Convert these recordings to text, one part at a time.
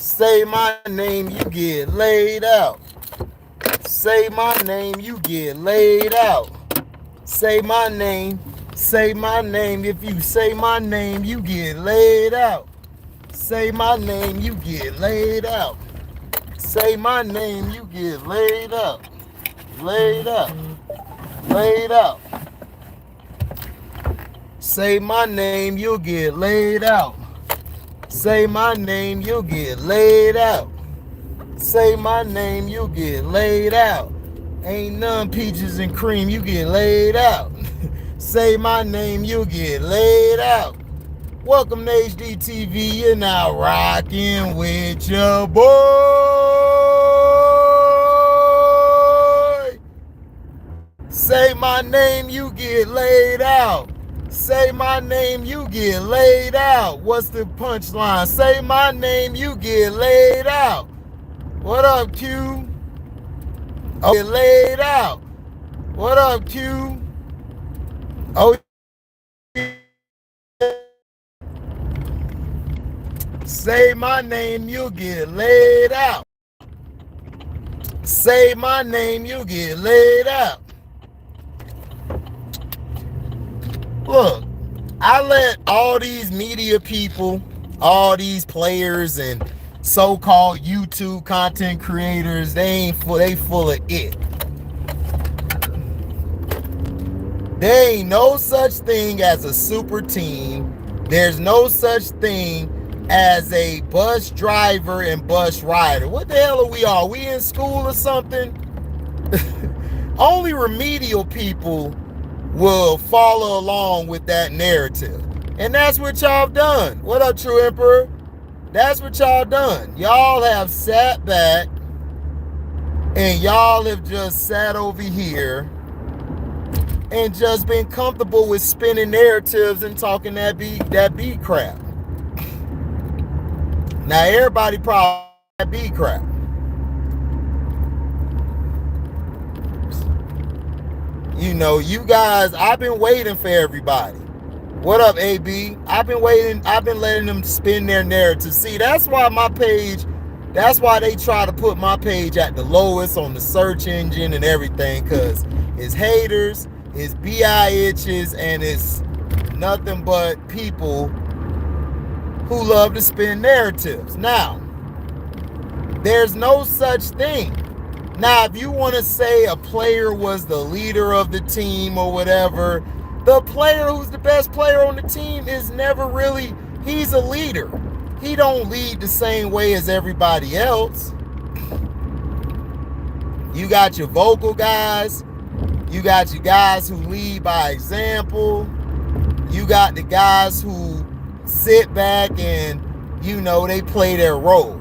Say my name, you get laid out. Say my name, you get laid out. Say my name, say my name. If you say my name, you get laid out. Say my name, you get laid out. Say my name, you get laid out. Laid out. Laid out. Say my name, you'll get laid out. Say my name, you'll get laid out. Say my name, you'll get laid out. Ain't none peaches and cream, you get laid out. Say my name, you'll get laid out. Welcome to HDTV, you're now rocking with your boy. Say my name, you get laid out. Say my name, you get laid out. What's the punchline? Say my name, you get laid out. What up, Q? Oh, get laid out. What up, Q? Oh, say my name, you get laid out. Say my name, you get laid out. Look, I let all these media people, all these players and so-called YouTube content creators, they full of it. There ain't no such thing as a super team. There's no such thing as a bus driver and bus rider. What the hell are we all? We in school or something? Only remedial people will follow along with that narrative. And that's what y'all done. What up, True Emperor? That's what y'all done. Y'all have sat back and y'all have just sat over here and just been comfortable with spinning narratives and talking that B crap. Now everybody probably that B crap. You know, you guys, I've been waiting for everybody. What up, AB? I've been waiting. I've been letting them spin their narrative. See, that's why my page, that's why they try to put my page at the lowest on the search engine and everything, because it's haters, it's bitches, and it's nothing but people who love to spin narratives. Now, there's no such thing. Now, if you want to say a player was the leader of the team or whatever, the player who's the best player on the team is never really, he's a leader. He don't lead the same way as everybody else. You got your vocal guys. You got your guys who lead by example. You got the guys who sit back and, you know, they play their role.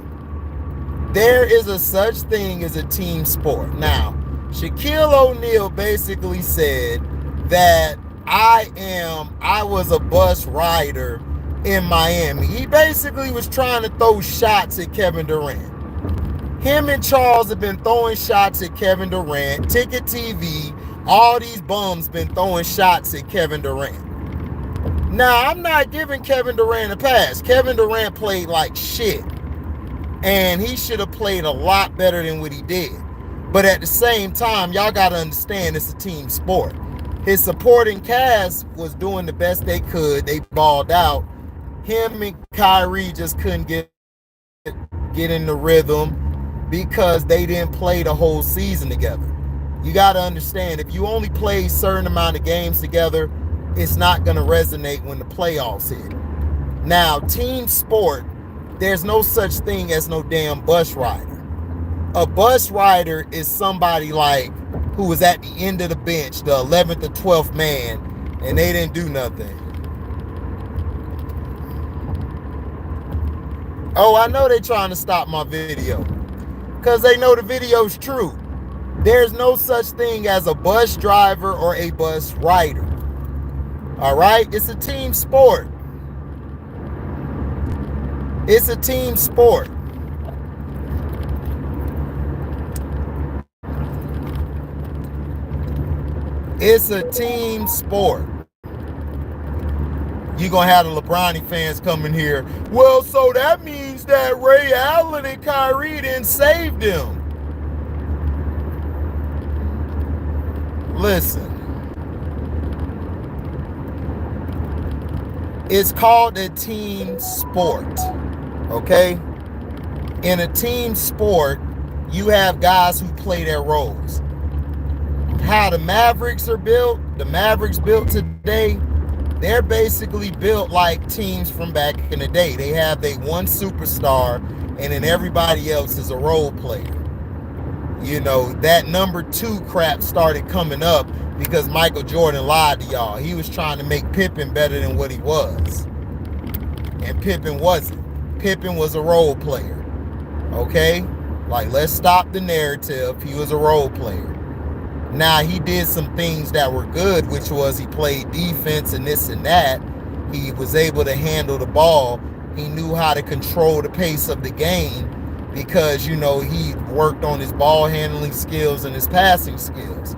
There is a such thing as a team sport. Now, Shaquille O'Neal basically said that I was a bus rider in Miami. He basically was trying to throw shots at Kevin Durant. Him and Charles have been throwing shots at Kevin Durant. Ticket TV, all these bums been throwing shots at Kevin Durant. Now, I'm not giving Kevin Durant a pass. Kevin Durant played like shit. And he should have played a lot better than what he did. But at the same time, y'all got to understand it's a team sport. His supporting cast was doing the best they could. They balled out. Him and Kyrie just couldn't get in the rhythm because they didn't play the whole season together. You got to understand, if you only play a certain amount of games together, it's not going to resonate when the playoffs hit. Now, team sport, there's no such thing as no damn bus rider. A bus rider is somebody like who was at the end of the bench, the 11th or 12th man, and they didn't do nothing. Oh, I know they're trying to stop my video because they know the video's true. There's no such thing as a bus driver or a bus rider. All right? It's a team sport. It's a team sport. It's a team sport. you're going to have the LeBron fans coming here. Well, so that means that Ray Allen and Kyrie didn't save them. Listen. It's called a team sport, okay? In a team sport, you have guys who play their roles. How the Mavericks are built, the Mavericks built today, they're basically built like teams from back in the day. They have their one superstar, and then everybody else is a role player. You know, that number 2 crap started coming up because Michael Jordan lied to y'all. He was trying to make Pippen better than what he was. And Pippen wasn't. Pippen was a role player. Okay? Like, let's stop the narrative. He was a role player. Now, he did some things that were good, which was he played defense and this and that. He was able to handle the ball. He knew how to control the pace of the game because, you know, he worked on his ball handling skills and his passing skills.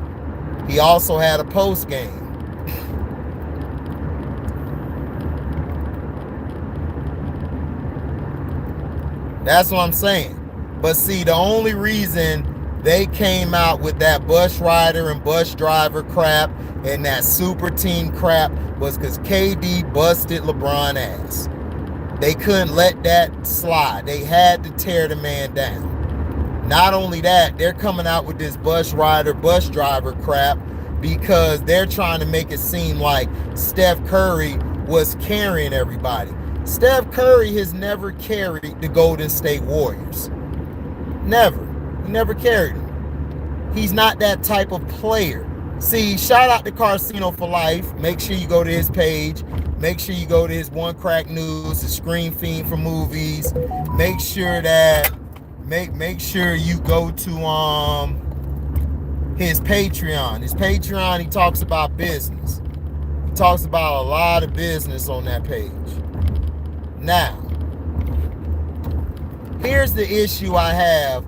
He also had a post game. That's what I'm saying. But see, the only reason they came out with that bus rider and bus driver crap and that super team crap was because KD busted LeBron ass. They couldn't let that slide. They had to tear the man down. Not only that, they're coming out with this bus rider, bus driver crap because they're trying to make it seem like Steph Curry was carrying everybody. Steph Curry has never carried the Golden State Warriors. Never. He never carried them. He's not that type of player. See, shout out to Carcino for Life. Make sure you go to his page. Make sure you go to his One Crack News, his Screen Fiend for Movies. Make sure that make sure you go to his Patreon. His Patreon, he talks about business. He talks about a lot of business on that page. Now, here's the issue I have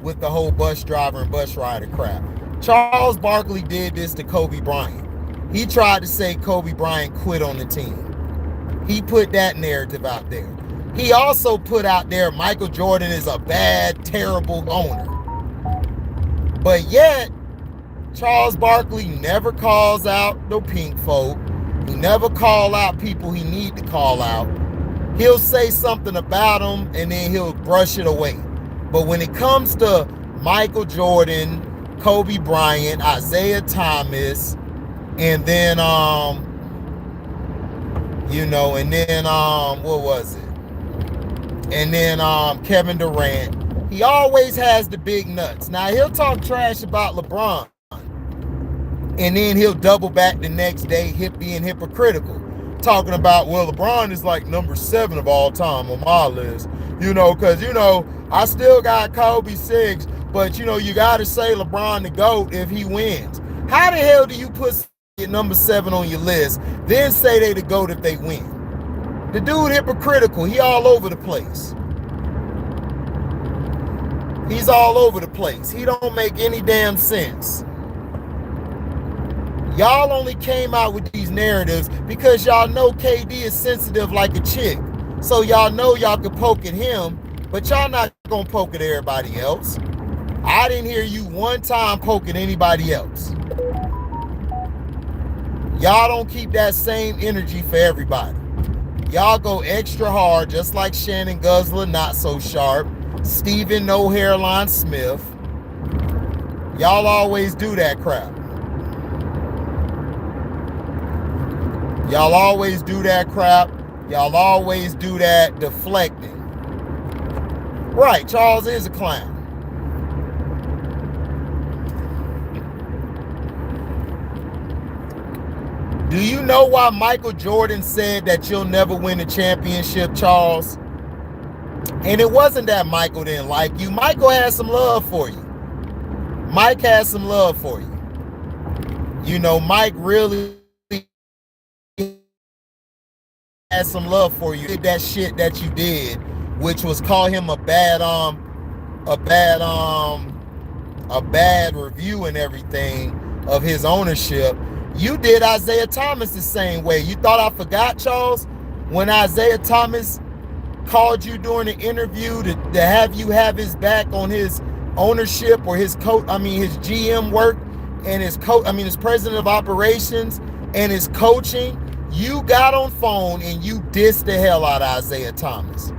with the whole bus driver and bus rider crap. Charles Barkley did this to Kobe Bryant. He tried to say Kobe Bryant quit on the team. He put that narrative out there. He also put out there Michael Jordan is a bad, terrible owner. But yet, Charles Barkley never calls out no pink folk. He never call out people he need to call out. He'll say something about them and then he'll brush it away. But when it comes to Michael Jordan, Kobe Bryant, Isaiah Thomas, and then what was it? And then Kevin Durant. He always has the big nuts. Now he'll talk trash about LeBron, and then he'll double back the next day, being hypocritical, talking about, well, LeBron is like number 7 of all time on my list. Because I still got Kobe 6, but you got to say LeBron the GOAT if he wins. How the hell do you put number 7 on your list, then say they the GOAT if they win? The dude hypocritical. He all over the place. He's all over the place. He don't make any damn sense. Y'all only came out with these narratives because y'all know KD is sensitive like a chick. So y'all know y'all can poke at him, but y'all not gonna poke at everybody else. I didn't hear you one time poking anybody else. Y'all don't keep that same energy for everybody. Y'all go extra hard, just like Shannon Guzzler, not so sharp. Steven No Hairline Smith. Y'all always do that crap. Y'all always do that crap. Y'all always do that deflecting. Right, Charles is a clown. Do you know why Michael Jordan said that you'll never win a championship, Charles? And it wasn't that Michael didn't like you. Michael had some love for you. Mike had some love for you. Mike really had some love for you. Did that shit that you did, which was call him a bad review and everything of his ownership. You did Isaiah Thomas the same way. You thought I forgot, Charles, when Isaiah Thomas called you during the interview to have you have his back on his ownership or his his GM work and his his president of operations and his coaching. You got on phone and you dissed the hell out of Isaiah Thomas.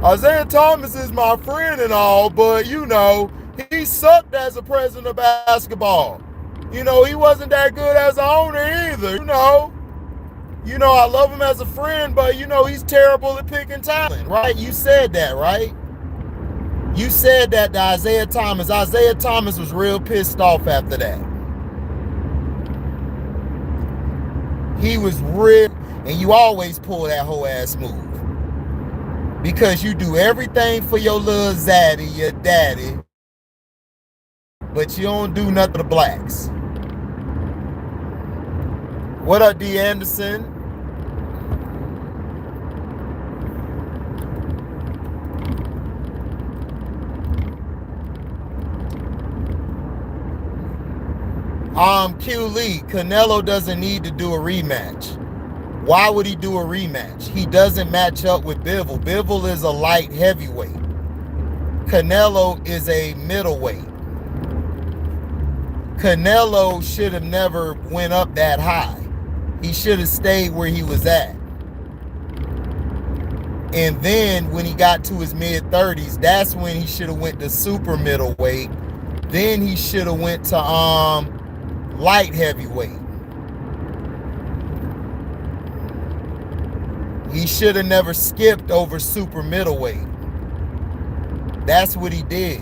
Isaiah Thomas is my friend and all, but he sucked as a president of basketball. He wasn't that good as an owner either. I love him as a friend, but he's terrible at picking talent, right? You said that, right? You said that to Isaiah Thomas. Isaiah Thomas was real pissed off after that. He was real, and you always pull that whole ass move. Because you do everything for your little zaddy, your daddy, but you don't do nothing to blacks. What up, D. Anderson? Q Lee, Canelo doesn't need to do a rematch. Why would he do a rematch? He doesn't match up with Bivol. Bivol is a light heavyweight. Canelo is a middleweight. Canelo should have never went up that high. He should have stayed where he was at. And then when he got to his mid-30s, that's when he should have went to super middleweight. Then he should have went to light heavyweight. He should have never skipped over super middleweight. That's what he did.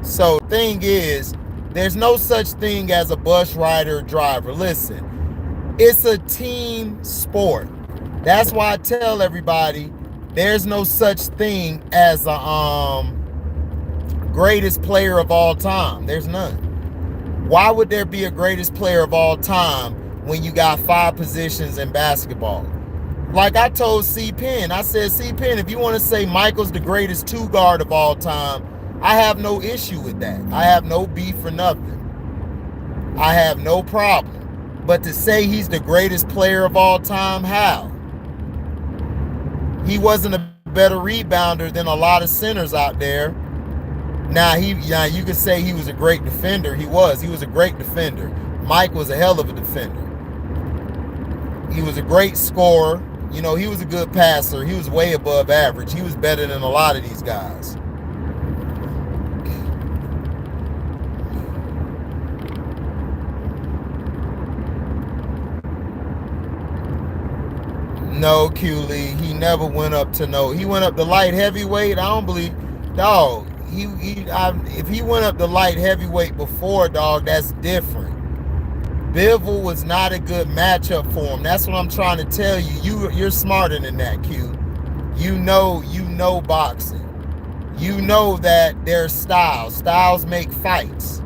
So the thing is, there's no such thing as a bus rider or driver. Listen, it's a team sport. That's why I tell everybody there's no such thing as a greatest player of all time. There's none. Why would there be a greatest player of all time when you got 5 positions in basketball? Like I told C-Pen, I said, C-Pen, if you want to say Michael's the greatest 2 guard of all time, I have no issue with that. I have no beef for nothing. I have no problem. But to say he's the greatest player of all time, how? He wasn't a better rebounder than a lot of centers out there. Now you could say he was a great defender. He was a great defender. Mike was a hell of a defender. He was a great scorer. He was a good passer. He was way above average. He was better than a lot of these guys. No, Q Lee, he never went up to he went up to light heavyweight. I don't believe, dog. If he went up to light heavyweight before, dog, that's different. Bivol was not a good matchup for him. That's what I'm trying to tell you. You're smarter than that, Q. You know boxing. You know that there's styles. Styles make fights.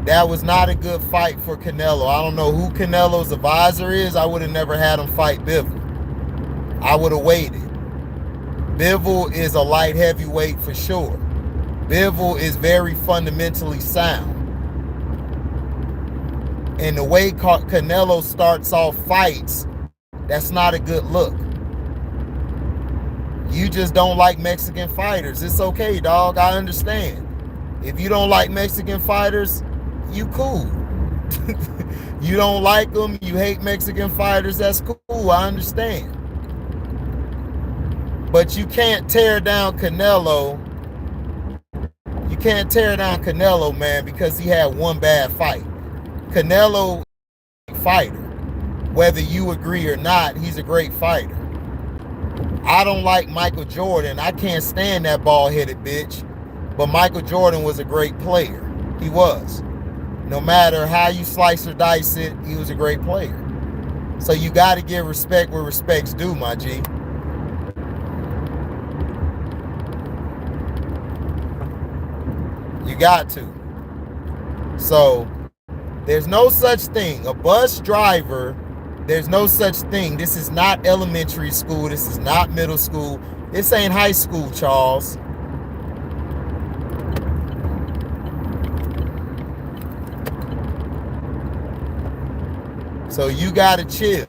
That was not a good fight for Canelo. I don't know who Canelo's advisor is. I would have never had him fight Bivol. I would have waited. Bivol is a light heavyweight for sure. Bivol is very fundamentally sound. And the way Canelo starts off fights, that's not a good look. You just don't like Mexican fighters. It's okay, dog. I understand. If you don't like Mexican fighters, you cool. You don't like them, you hate Mexican fighters, that's cool, I understand. But you can't tear down Canelo. You can't tear down Canelo, man, because he had one bad fight. Canelo is a great fighter. Whether you agree or not, he's a great fighter. I don't like Michael Jordan. I can't stand that bald-headed bitch. But Michael Jordan was a great player. He was. No matter how you slice or dice it, he was a great player. So you got to give respect where respect's due, my G. You got to. So there's no such thing. A bus driver, there's no such thing. This is not elementary school. This is not middle school. This ain't high school, Charles. So you gotta chill.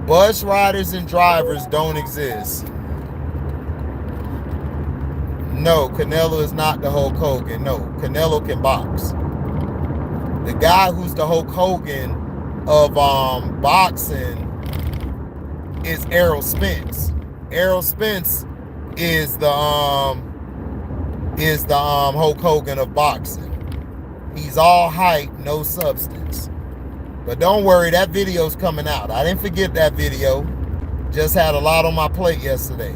Bus riders and drivers don't exist. No, Canelo is not the Hulk Hogan. No, Canelo can box. The guy who's the Hulk Hogan of boxing is Errol Spence. Errol Spence is the Hulk Hogan of boxing. He's all height, no substance. But don't worry, that video's coming out. I didn't forget that video. Just had a lot on my plate yesterday.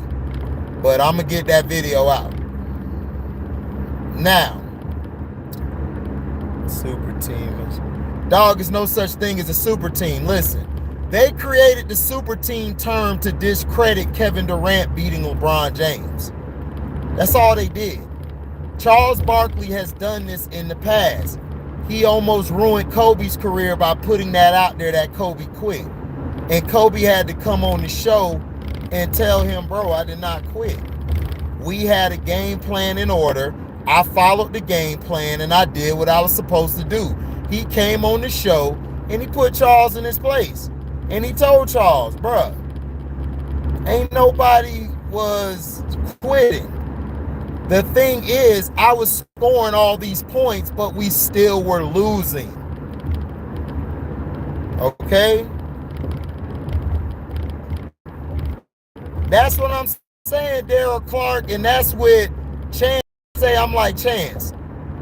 But I'm going to get that video out. Now, super team. Dog, is no such thing as a super team. Listen, they created the super team term to discredit Kevin Durant beating LeBron James. That's all they did. Charles Barkley has done this in the past. He almost ruined Kobe's career by putting that out there that Kobe quit. And Kobe had to come on the show and tell him, bro, I did not quit. We had a game plan in order. I followed the game plan and I did what I was supposed to do. He came on the show and he put Charles in his place. And he told Charles, bruh, ain't nobody was quitting. The thing is, I was scoring all these points, but we still were losing. Okay? That's what I'm saying, Daryl Clark, and that's what Chance say. I'm like, Chance,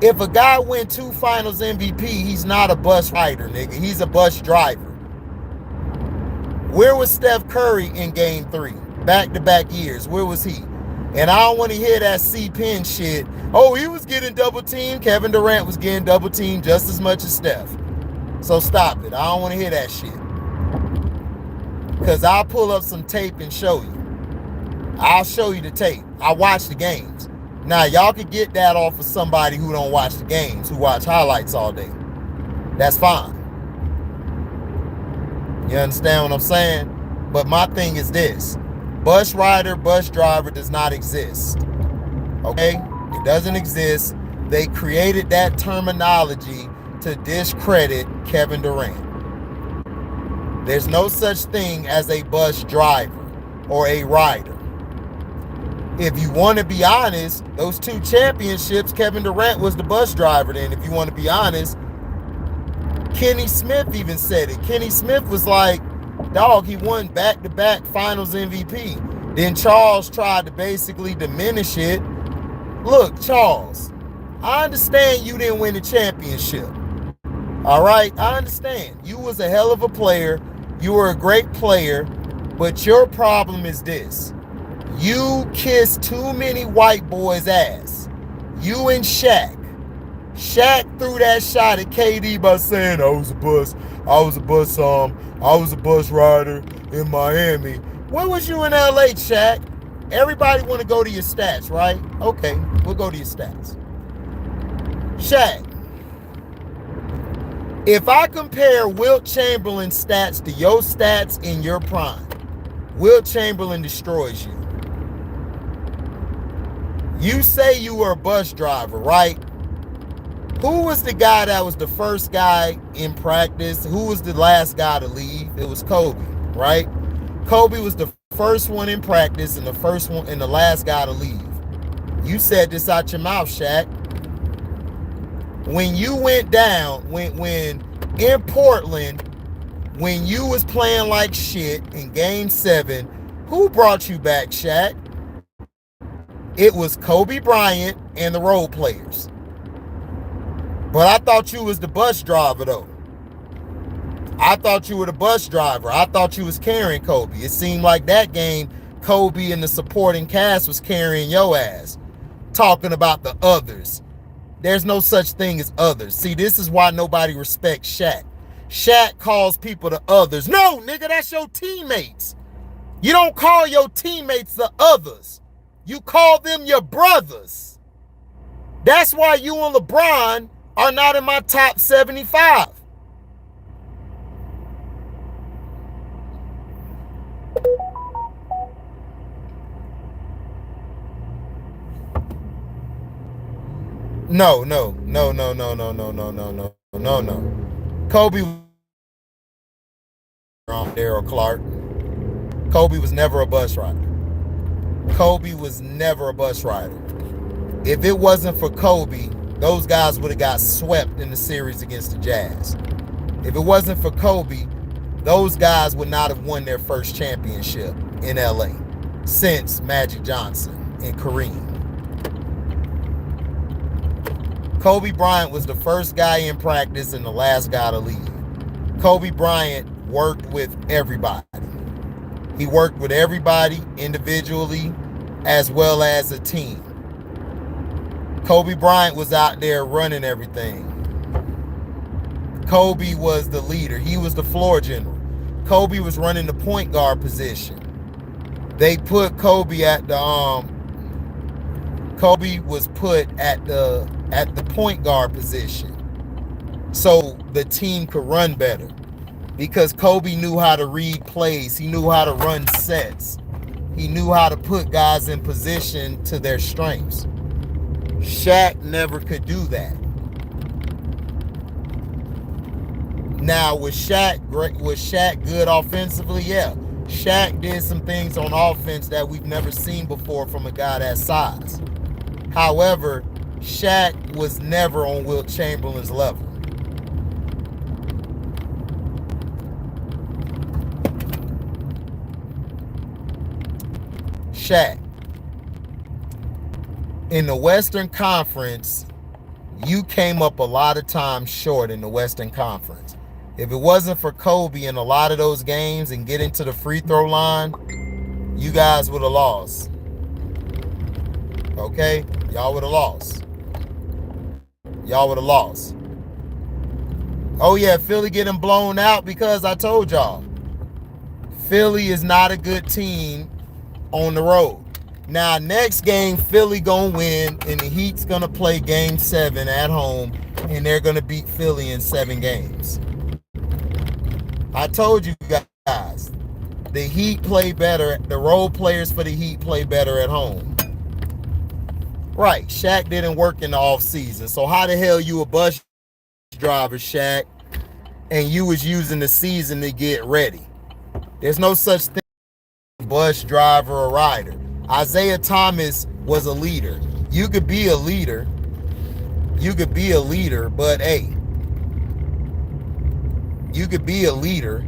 if a guy win 2 finals MVP, he's not a bus rider, nigga. He's a bus driver. Where was Steph Curry in game 3? Back-to-back years. Where was he? And I don't want to hear that C-Pen shit. Oh, he was getting double teamed. Kevin Durant was getting double teamed just as much as Steph. So stop it. I don't want to hear that shit. Because I'll pull up some tape and show you. I'll show you the tape. I watch the games. Now, y'all can get that off of somebody who don't watch the games, who watch highlights all day. That's fine. You understand what I'm saying? But my thing is this. Bus rider, bus driver does not exist. Okay? It doesn't exist. They created that terminology to discredit Kevin Durant. There's no such thing as a bus driver or a rider. If you want to be honest, those 2 championships, Kevin Durant was the bus driver then. If you want to be honest, Kenny Smith even said it. Kenny Smith was like, dog, he won back-to-back finals MVP. Then Charles tried to basically diminish it. Look, Charles, I understand you didn't win the championship. All right? I understand. You was a hell of a player. You were a great player. But your problem is this. You kissed too many white boys' ass. You and Shaq. Shaq threw that shot at KD by saying, I was a bus rider in Miami. When was you in LA, Shaq? Everybody want to go to your stats, right? Okay, we'll go to your stats. Shaq, if I compare Wilt Chamberlain's stats to your stats in your prime, Wilt Chamberlain destroys you. You say you were a bus driver, right? Who was the guy that was the first guy in practice? Who was the last guy to leave? It was Kobe, right? Kobe was the first one in practice and the first one and the last guy to leave. You said this out your mouth, Shaq. When you went down, when in Portland, when you was playing like shit in Game 7, who brought you back, Shaq? It was Kobe Bryant and the role players. But I thought you was the bus driver, though. I thought you were the bus driver. I thought you was carrying Kobe. It seemed like that game, Kobe and the supporting cast was carrying your ass. Talking about the others. There's no such thing as others. See, this is why nobody respects Shaq. Shaq calls people the others. No, nigga, that's your teammates. You don't call your teammates the others. You call them your brothers. That's why you and LeBron are not in my top 75. No, no, no, no, no, no, no, no, no, no, no, no. Kobe Daryl Clark. Kobe was never a bus rider. Kobe was never a bus rider. If it wasn't for Kobe, those guys would have got swept in the series against the Jazz. If it wasn't for Kobe, those guys would not have won their first championship in LA since Magic Johnson and Kareem. Kobe Bryant was the first guy in practice and the last guy to leave. Kobe Bryant worked with everybody. He worked with everybody individually as well as a team. Kobe Bryant was out there running everything. Kobe was the leader. He was the floor general. Kobe was running the point guard position. They put Kobe at the Kobe was put at the point guard position so the team could run better, because Kobe knew how to read plays. He knew how to run sets. He knew how to put guys in position to their strengths. Shaq never could do that. Now, was Shaq good offensively? Yeah. Shaq did some things on offense that we've never seen before from a guy that size. However, Shaq was never on Wilt Chamberlain's level. Shaq. In the Western Conference, you came up a lot of times short in the Western Conference. If it wasn't for Kobe in a lot of those games and getting to the free throw line, you guys would have lost. Okay? Y'all would have lost. Y'all would have lost. Oh yeah, Philly getting blown out because I told y'all, Philly is not a good team on the road. Now, next game, Philly gonna win, and the Heat's gonna play game 7 at home, and they're gonna beat Philly in 7 games. I told you guys, the Heat play better, the role players for the Heat play better at home. Right, Shaq didn't work in the offseason, so how the hell you a bus driver, Shaq, and you was using the season to get ready? There's no such thing as a bus driver or rider. Isaiah Thomas was a leader. You could be a leader. You could be a leader, but hey, you could be a leader,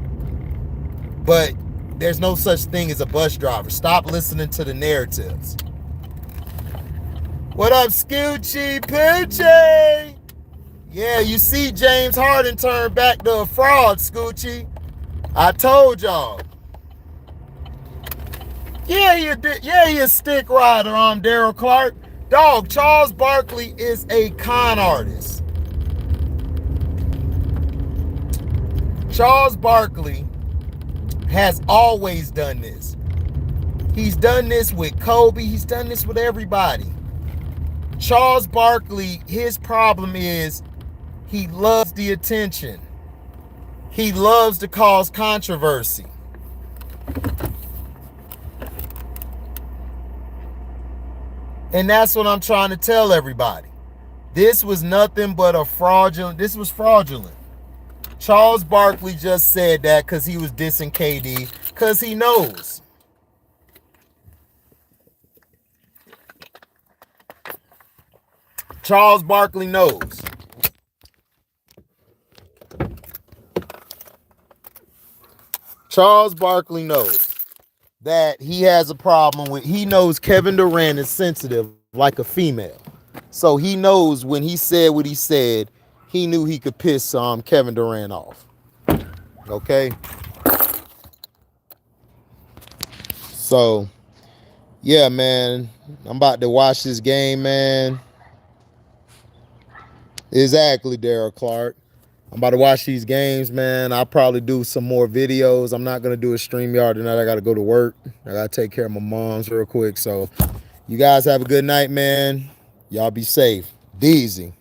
but there's no such thing as a bus driver. Stop listening to the narratives. What up, Scoochie Poochie? Yeah, you see James Harden turn back to a fraud, Scoochie. I told y'all. Yeah, he a stick rider, Daryl Clark. Dog, Charles Barkley is a con artist. Charles Barkley has always done this. He's done this with Kobe. He's done this with everybody. Charles Barkley, his problem is he loves the attention. He loves to cause controversy. And that's what I'm trying to tell everybody. This was nothing but a fraudulent. This was fraudulent. Charles Barkley just said that because he was dissing KD, because he knows. Charles Barkley knows. Charles Barkley knows that he has a problem with, he knows Kevin Durant is sensitive like a female. So he knows when he said what he said, he knew he could piss Kevin Durant off. Okay? So, yeah, man. I'm about to watch this game, man. Exactly, Daryl Clark. I'm about to watch these games, man. I'll probably do some more videos. I'm not going to do a StreamYard tonight. I got to go to work. I got to take care of my mom's real quick. So, you guys have a good night, man. Y'all be safe. Deezy.